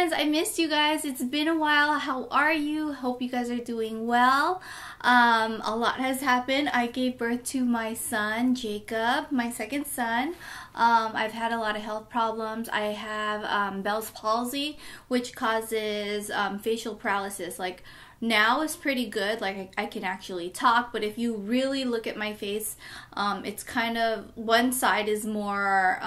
guys, I missed you guys. It's been a while. How are you? Hope you guys are doing well. A lot has happened. I gave birth to my son, Jacob, my second son. I've had a lot of health problems. I have Bell's palsy, which causes facial paralysis. Like, now is pretty good, like I can actually talk, but if you really look at my face, it's kind of, one side is more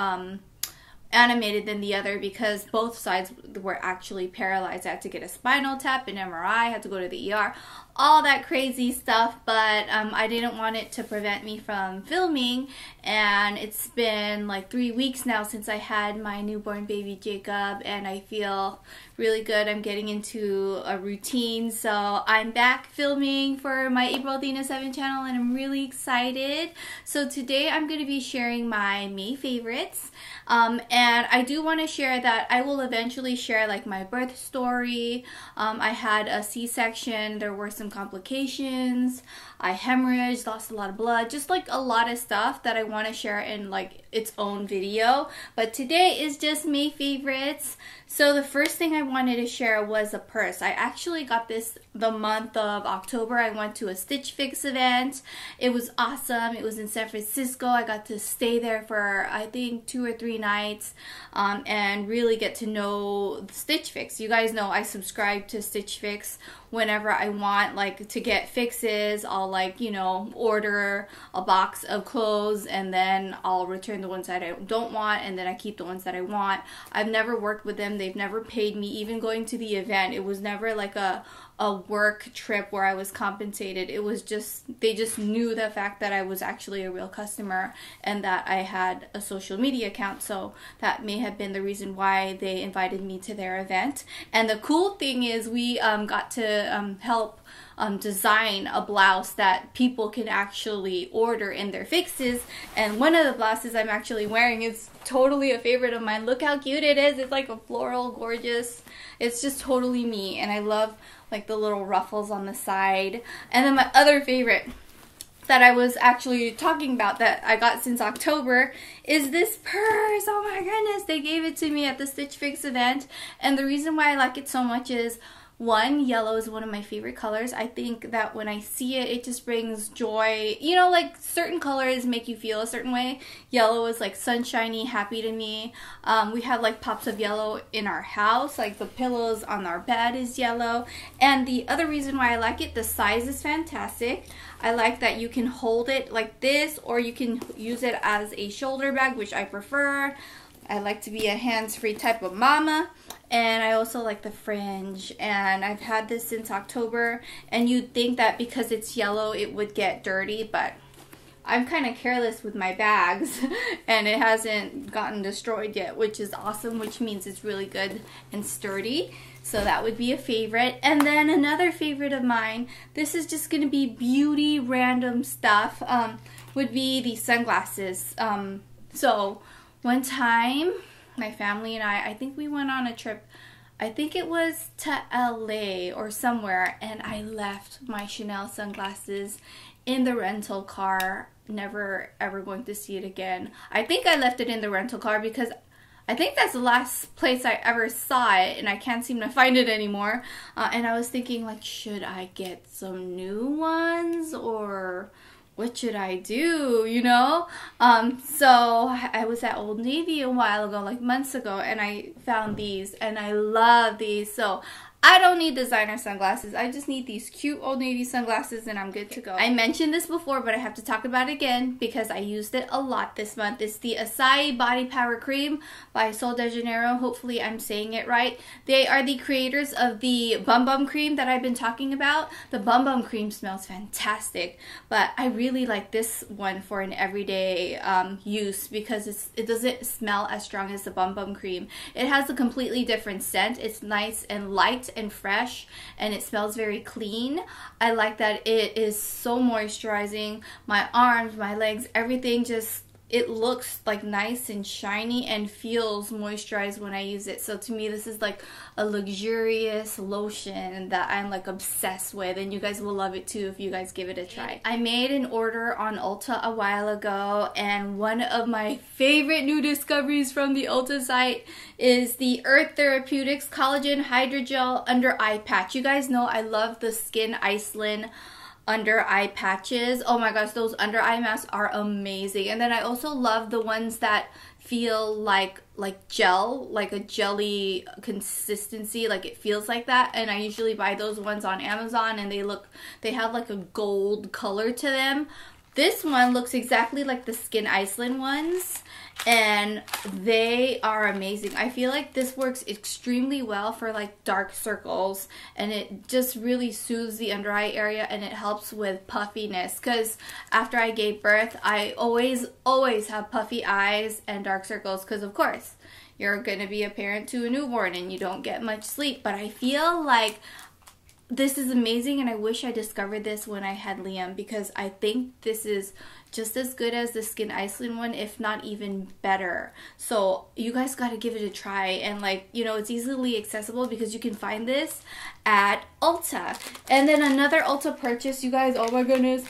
animated than the other because both sides were actually paralyzed. I had to get a spinal tap, an MRI, had to go to the ER, all that crazy stuff, but I didn't want it to prevent me from filming, and it's been like 3 weeks now since I had my newborn baby Jacob, and I feel really good. I'm getting into a routine, so I'm back filming for my April Athena 7 channel, and I'm really excited. So today I'm going to be sharing my May favorites, and I do want to share that I will eventually share like my birth story. I had a C-section, there were some complications, I hemorrhaged, lost a lot of blood, just like a lot of stuff that I want to share in like its own video. But today is just May favorites. So the first thing I wanted to share was a purse. I actually got this the month of October. I went to a Stitch Fix event. It was awesome. It was in San Francisco. I got to stay there for I think 2 or 3 nights and really get to know Stitch Fix. You guys know I subscribe to Stitch Fix whenever I want like to get fixes. I'll like, you know, order a box of clothes and then I'll return the ones that I don't want and then I keep the ones that I want. I've never worked with them. They've never paid me. Even going to the event, it was never like a work trip where I was compensated. It was just, they just knew the fact that I was actually a real customer and that I had a social media account, so that may have been the reason why they invited me to their event. And the cool thing is we got to help design a blouse that people can actually order in their fixes, and one of the blouses I'm actually wearing is totally a favorite of mine. Look how cute it is. It's like a floral, gorgeous. It's just totally me, and I love like the little ruffles on the side. And then my other favorite that I was actually talking about that I got since October is this purse. Oh my goodness, they gave it to me at the Stitch Fix event, and the reason why I like it so much is, one, yellow is one of my favorite colors. I think that when I see it, it just brings joy. You know, like certain colors make you feel a certain way. Yellow is like sunshiny, happy to me. We have like pops of yellow in our house, like the pillows on our bed is yellow. And the other reason why I like it, the size is fantastic. I like that you can hold it like this, or you can use it as a shoulder bag, which I prefer. I like to be a hands-free type of mama. And I also like the fringe, and I've had this since October, and you'd think that because it's yellow it would get dirty, but I'm kind of careless with my bags and it hasn't gotten destroyed yet, which is awesome, which means it's really good and sturdy. So that would be a favorite. And then another favorite of mine, this is just going to be beauty random stuff, would be these sunglasses. So one time my family and I think we went on a trip, I think it was to LA or somewhere, and I left my Chanel sunglasses in the rental car. Never ever going to see it again. I think I left it in the rental car because I think that's the last place I ever saw it, and I can't seem to find it anymore. And I was thinking, like, should I get some new ones, or what should I do, you know? So I was at Old Navy a while ago, like months ago, and I found these, and I love these. So I don't need designer sunglasses. I just need these cute Old Navy sunglasses and I'm good to go. I mentioned this before, but I have to talk about it again because I used it a lot this month. It's the Acai Body Power Cream by Sol de Janeiro. Hopefully I'm saying it right. They are the creators of the Bum Bum Cream that I've been talking about. The Bum Bum Cream smells fantastic, but I really like this one for an everyday use because it doesn't smell as strong as the Bum Bum Cream. It has a completely different scent. It's nice and light and fresh, and it smells very clean. I like that it is so moisturizing. My arms, my legs, everything just it looks like nice and shiny and feels moisturized when I use it. So to me, this is like a luxurious lotion that I'm like obsessed with, and you guys will love it too if you guys give it a try. I made an order on Ulta a while ago, and one of my favorite new discoveries from the Ulta site is the Earth Therapeutics Collagen Hydrogel Under Eye Patch. You guys know I love the Skin Iceland under eye patches. Oh my gosh, those under eye masks are amazing. And then I also love the ones that feel like gel, like a jelly consistency, like it feels like that. And I usually buy those ones on Amazon, and they have like a gold color to them. This one looks exactly like the Skin Iceland ones, and they are amazing. I feel like this works extremely well for like dark circles, and it just really soothes the under eye area, and it helps with puffiness, because after I gave birth, I always have puffy eyes and dark circles, because of course you're gonna be a parent to a newborn and you don't get much sleep. But I feel like this is amazing, and I wish I discovered this when I had Liam, because I think this is just as good as the Skin Iceland one, if not even better. So you guys got to give it a try, and like, you know, it's easily accessible because you can find this at Ulta. And then another Ulta purchase, you guys, oh my goodness,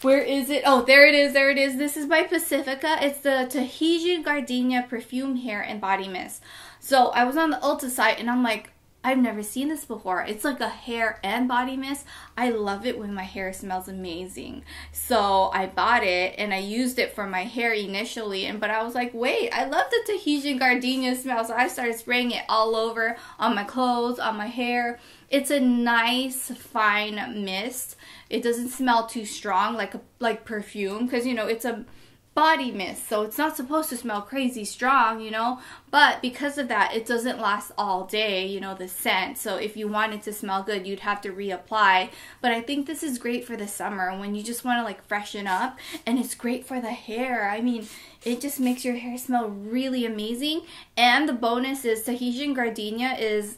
where is it? Oh, there it is, there it is. This is by Pacifica. It's the Tahitian Gardenia Perfume Hair and Body Mist. So I was on the Ulta site, and I'm like, I've never seen this before. It's like a hair and body mist. I love it when my hair smells amazing. So I bought it, and I used it for my hair initially, but I was like, wait, I love the Tahitian Gardenia smell. So I started spraying it all over, on my clothes, on my hair. It's a nice, fine mist. It doesn't smell too strong like perfume, because, you know, it's a body mist, so it's not supposed to smell crazy strong, you know, but because of that, it doesn't last all day, you know, the scent. So if you want it to smell good, you'd have to reapply. But I think this is great for the summer when you just want to like freshen up, and it's great for the hair. I mean, it just makes your hair smell really amazing. And the bonus is Tahitian Gardenia is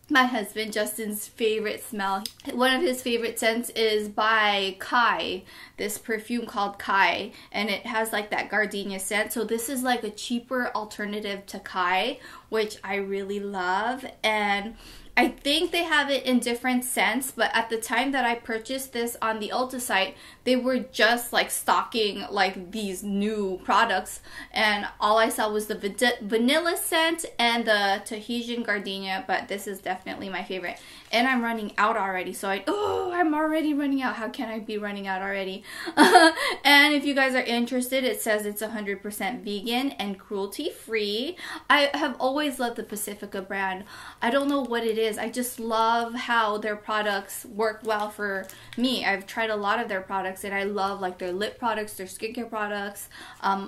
my husband Justin's favorite smell. One of his favorite scents is by Kai, this perfume called Kai, and it has like that gardenia scent. So this is like a cheaper alternative to Kai, which I really love. And I think they have it in different scents, but at the time that I purchased this on the Ulta site, they were just like stocking like these new products, and all I saw was the vanilla scent and the Tahitian Gardenia, but this is definitely my favorite. And I'm running out already, so I'm already running out. How can I be running out already? And if you guys are interested, it says it's 100% vegan and cruelty-free. I have always loved the Pacifica brand. I don't know what it is. I just love how their products work well for me. I've tried a lot of their products, and I love like their lip products, their skincare products,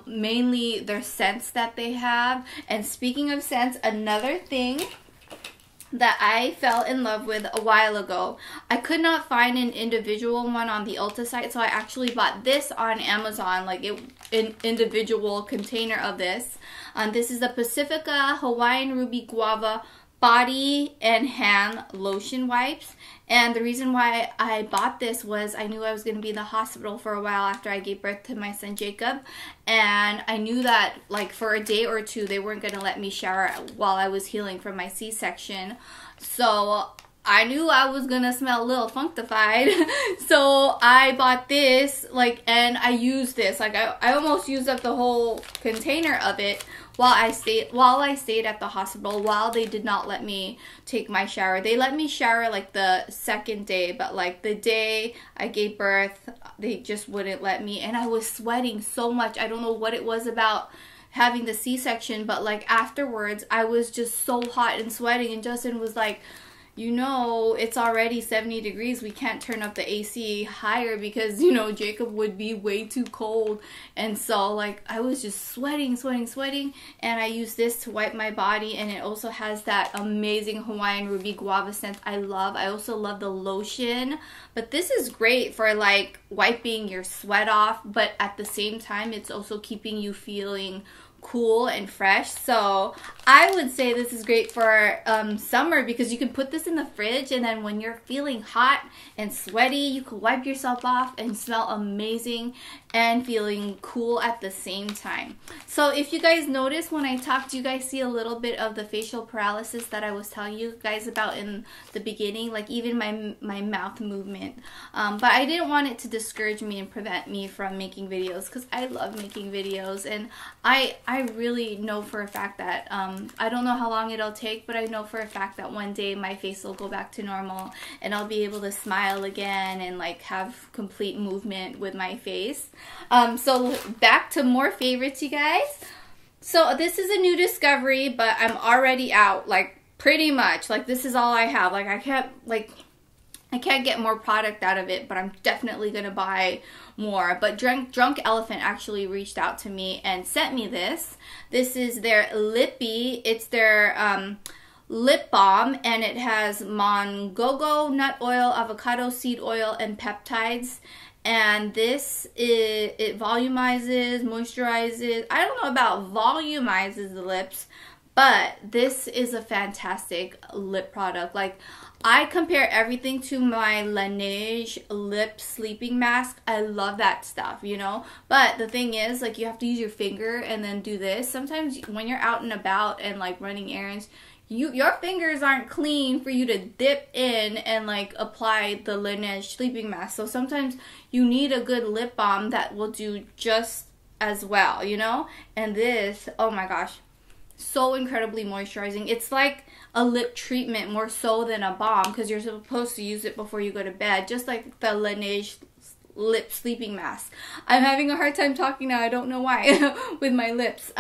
mainly their scents that they have. And speaking of scents, another thing that I fell in love with a while ago. I could not find an individual one on the Ulta site, so I actually bought this on Amazon, like an individual container of this. This is the Pacifica Hawaiian Ruby Guava body and hand lotion wipes. And the reason why I bought this was I knew I was going to be in the hospital for a while after I gave birth to my son Jacob, and I knew that like for a day or two they weren't going to let me shower while I was healing from my C-section. So I knew I was gonna smell a little functified. So I bought this, like, and I used this. Like I almost used up the whole container of it while I stayed at the hospital, while they did not let me take my shower. They let me shower like the second day, but like the day I gave birth, they just wouldn't let me, and I was sweating so much. I don't know what it was about having the C-section, but like afterwards I was just so hot and sweating, and Justin was like, you know, it's already 70 degrees. We can't turn up the AC higher because, you know, Jacob would be way too cold. And so, like, I was just sweating. And I used this to wipe my body. And it also has that amazing Hawaiian Ruby Guava scent I love. I also love the lotion. But this is great for, like, wiping your sweat off. But at the same time, it's also keeping you feeling cool and fresh. So I would say this is great for summer, because you can put this in the fridge, and then when you're feeling hot and sweaty, you can wipe yourself off and smell amazing. and feeling cool at the same time. So if you guys notice when I talked, you guys see a little bit of the facial paralysis that I was telling you guys about in the beginning, like even my mouth movement. But I didn't want it to discourage me and prevent me from making videos, because I love making videos, and I really know for a fact that I don't know how long it'll take, but I know for a fact that one day my face will go back to normal and I'll be able to smile again and like have complete movement with my face. So back to more favorites, you guys. So this is a new discovery, but I'm already out, like pretty much. Like this is all I have. Like I can't get more product out of it, but I'm definitely gonna buy more. But Drunk Elephant actually reached out to me and sent me this. This is their Lippy. It's their lip balm, and it has mongogo nut oil, avocado seed oil, and peptides. And this it volumizes, moisturizes. I don't know about volumizes the lips, but this is a fantastic lip product. Like, I compare everything to my Laneige lip sleeping mask. I love that stuff, you know. But the thing is, like, you have to use your finger and then do this. Sometimes when you're out and about and like running errands, your fingers aren't clean for you to dip in and like apply the Laneige sleeping mask. So sometimes you need a good lip balm that will do just as well, you know. And this, oh my gosh, so incredibly moisturizing. It's like a lip treatment more so than a balm, because you're supposed to use it before you go to bed, just like the Laneige lip sleeping mask. I'm having a hard time talking now, I don't know why, with my lips.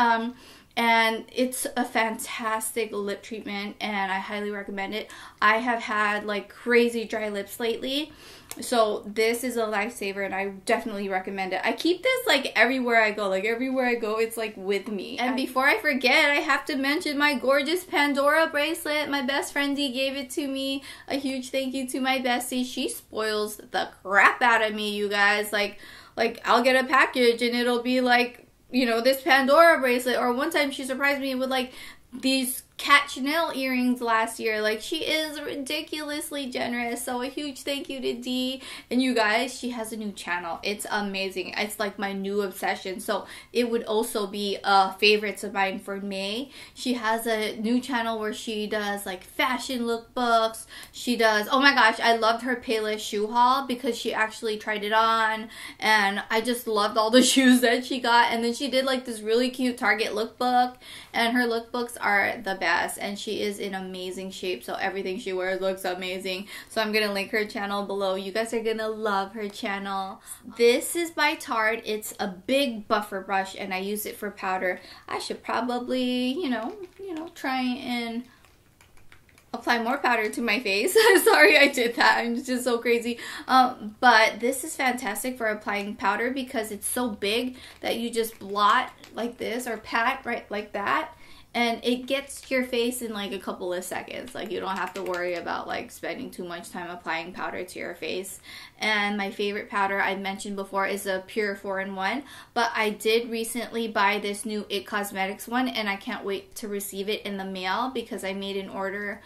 And it's a fantastic lip treatment, and I highly recommend it. I have had like crazy dry lips lately, so this is a lifesaver, and I definitely recommend it. I keep this like everywhere I go. Like everywhere I go, it's like with me. And before I forget, I have to mention my gorgeous Pandora bracelet. My best friend Dee gave it to me. A huge thank you to my bestie. She spoils the crap out of me, you guys. Like I'll get a package and it'll be like, you know, this Pandora bracelet. Or one time she surprised me with like these cat Chanel earrings last year. Like, she is ridiculously generous. So a huge thank you to Dee. And you guys, she has a new channel. It's amazing. It's like my new obsession. So it would also be favorites of mine for May. She has a new channel where she does like fashion lookbooks. She does, oh my gosh, I loved her Payless shoe haul because she actually tried it on, and I just loved all the shoes that she got. And then she did like this really cute Target lookbook, and her lookbooks are the best, and she is in amazing shape, so everything she wears looks amazing. So I'm gonna link her channel below. You guys are gonna love her channel. This is by Tarte. It's a big buffer brush, and I use it for powder. I should probably, you know, try and apply more powder to my face. Sorry I did that. I'm just so crazy. But this is fantastic for applying powder because it's so big that you just blot like this or pat right like that, and it gets to your face in like a couple of seconds. Like, you don't have to worry about like spending too much time applying powder to your face. And my favorite powder I mentioned before is a Pure 4-in-1, but I did recently buy this new It Cosmetics one, and I can't wait to receive it in the mail because I made an order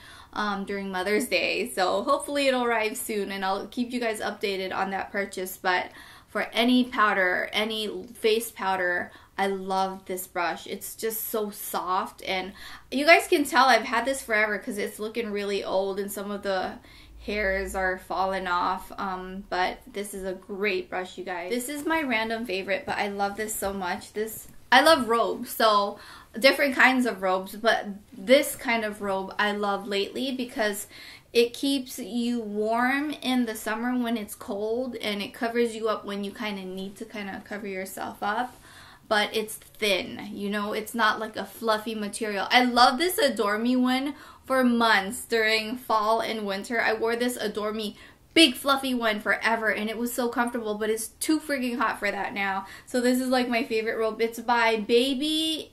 during Mother's Day. So hopefully it'll arrive soon, and I'll keep you guys updated on that purchase. But for any powder, any face powder, I love this brush. It's just so soft, and you guys can tell I've had this forever because it's looking really old and some of the hairs are falling off. But this is a great brush, you guys. This is my random favorite, but I love this so much. I love Robe, so different kinds of robes, but this kind of robe I love lately because it keeps you warm in the summer when it's cold, and it covers you up when you kind of need to kind of cover yourself up. But it's thin, you know, it's not like a fluffy material. I love this Adore Me one for months during fall and winter. I wore this Adore Me big fluffy one forever, and it was so comfortable, but it's too freaking hot for that now. So this is like my favorite robe. It's by baby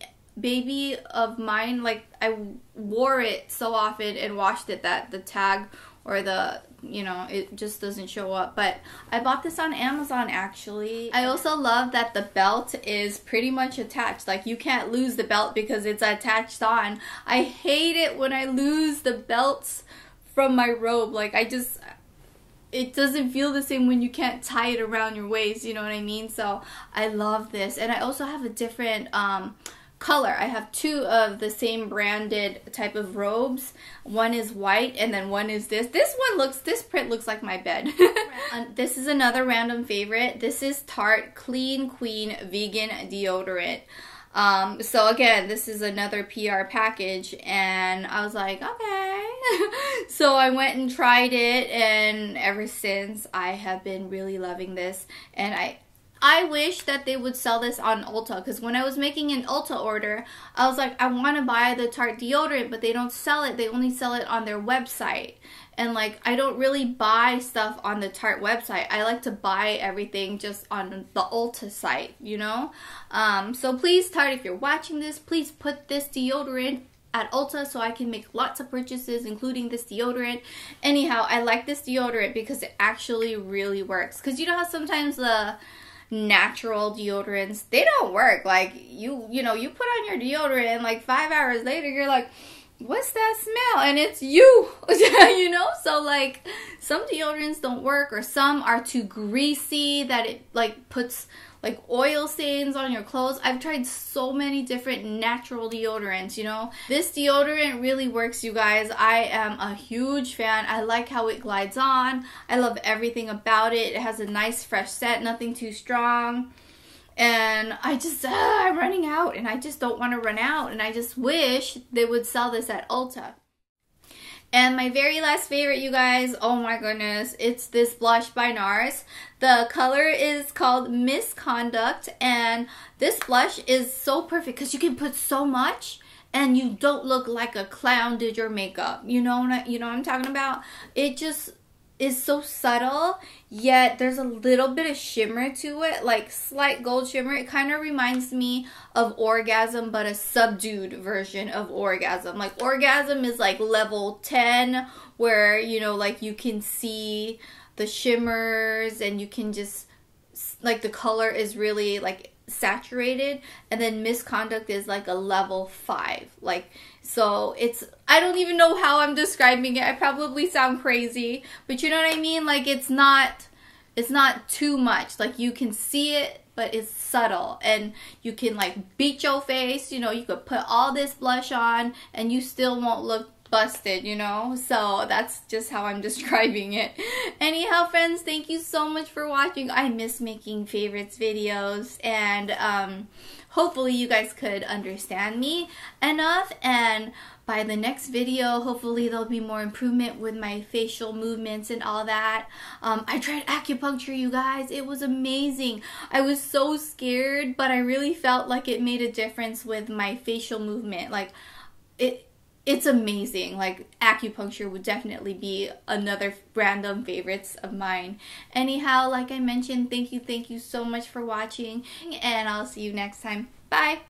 of mine. Like, I wore it so often and washed it that the tag or the, you know, it just doesn't show up. But I bought this on Amazon, actually. I also love that the belt is pretty much attached. Like, you can't lose the belt because it's attached on. I hate it when I lose the belts from my robe. Like, it doesn't feel the same when you can't tie it around your waist, you know what I mean? So I love this. And I also have a different color. I have two of the same branded type of robes. One is white and then one is this. This print looks like my bed. This is another random favorite. This is Tarte Clean Queen Vegan Deodorant. So again, this is another PR package, and I was like, okay. So I went and tried it, and ever since I have been really loving this. And I wish that they would sell this on Ulta, because when I was making an Ulta order, I was like, I want to buy the Tarte deodorant, but they don't sell it. They only sell it on their website. And like, I don't really buy stuff on the Tarte website. I like to buy everything just on the Ulta site, you know? So please, Tarte, if you're watching this, please put this deodorant at Ulta so I can make lots of purchases, including this deodorant. Anyhow, I like this deodorant because it actually really works. Because you know how sometimes the natural deodorants, they don't work. Like, you know, you put on your deodorant and like 5 hours later, you're like, what's that smell? And it's you. You know, so like some deodorants don't work, or some are too greasy that it like puts like oil stains on your clothes. I've tried so many different natural deodorants, you know. This deodorant really works, you guys. I am a huge fan. I like how it glides on. I love everything about it. It has a nice fresh scent, nothing too strong. And I just, I'm running out, and I just don't want to run out, and I just wish they would sell this at Ulta. And my very last favorite, you guys, oh my goodness, it's this blush by NARS. The color is called Misconduct, and this blush is so perfect because you can put so much and you don't look like a clown did your makeup. You know what I'm talking about? It just is so subtle, yet there's a little bit of shimmer to it, like slight gold shimmer. It kind of reminds me of Orgasm, but a subdued version of Orgasm. Like Orgasm is like level 10, where, you know, like you can see the shimmers and you can just, like, the color is really like saturated, and then Misconduct is like a level 5. Like, so it's, I don't even know how I'm describing it. I probably sound crazy, but you know what I mean? Like, it's not too much. Like, you can see it, but it's subtle, and you can like beat your face, you know. You could put all this blush on and you still won't look busted, you know. So that's just how I'm describing it. Anyhow, friends, thank you so much for watching. I miss making favorites videos, and hopefully you guys could understand me enough, and by the next video, hopefully there'll be more improvement with my facial movements and all that. I tried acupuncture, you guys. It was amazing. I was so scared, but I really felt like it made a difference with my facial movement. Like, it's amazing. Like, acupuncture would definitely be another random favorites of mine. Anyhow, like I mentioned, thank you so much for watching, and I'll see you next time. Bye!